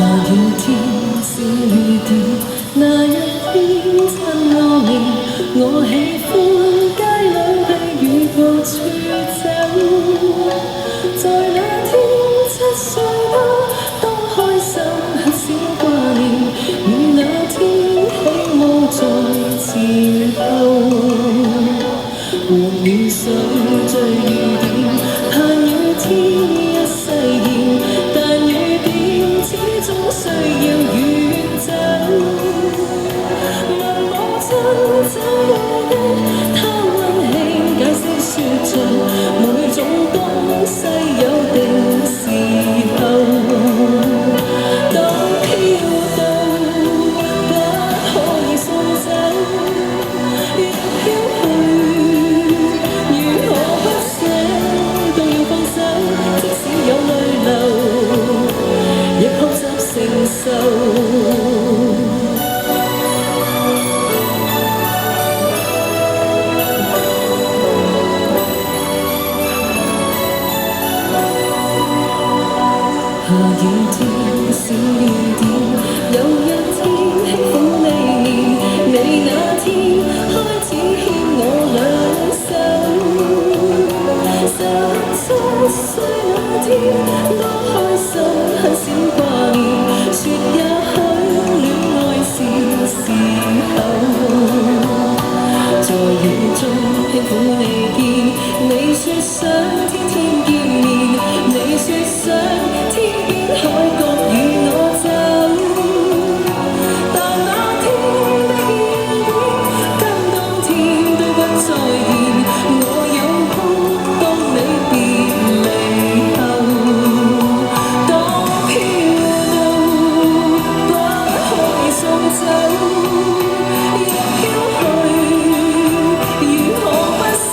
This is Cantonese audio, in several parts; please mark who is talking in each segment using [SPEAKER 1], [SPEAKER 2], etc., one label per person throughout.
[SPEAKER 1] 雨天，小雨點，那一天親我面，我喜歡街裏的雨步處走。在那天7歲當開心很少掛念，與那天起舞在前後。和雨水追雨點，盼雨天一世見，但雨點始終需要遠走。問母親怎麼的，她溫馨解釋說着，每種東西有定時候。當飄到不可以送走，若飄去。有淚流，亦學習承受。下雨天，小雨點，有一天輕撫你面，你那天開始牽我兩手。17歲那天，多開心，很少掛念，說也許戀愛是時候。在雨中輕撫你肩，你說想天天見面，你說想天邊海角與我走。但那天的雨點，跟當天都不再現，我擁抱當你別離後。當飄到不可以送走，若飄去，如何不捨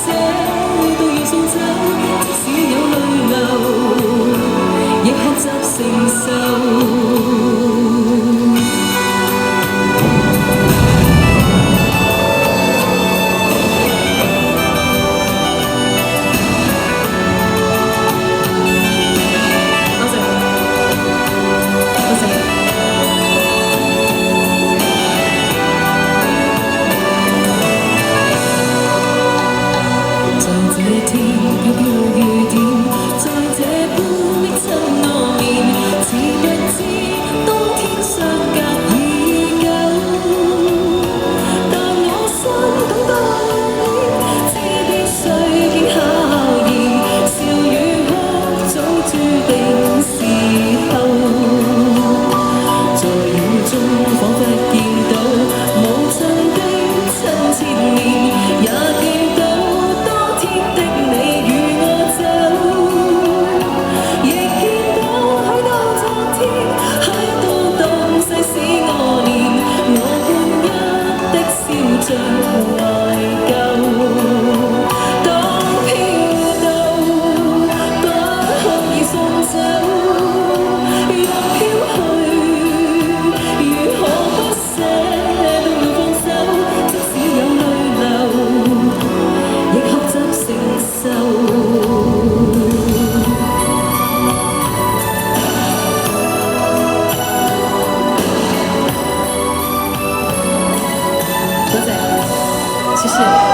[SPEAKER 1] 都要送走，即使有淚流，亦學習承受。在這天飄飄雨點，在這般的親我面，似不知當天相隔已久。但我心等待你，知必須見考驗，笑與哭早注定時候。在雨中彷彿見到無盡的親切面，也見到當天的你與我走，亦見到許多昨天，許多東西使我念，我半一的笑着懷舊。當飄到不可以送走，若飄去，如何不捨都要放手，即使有淚流，亦學習承受。多謝，謝謝。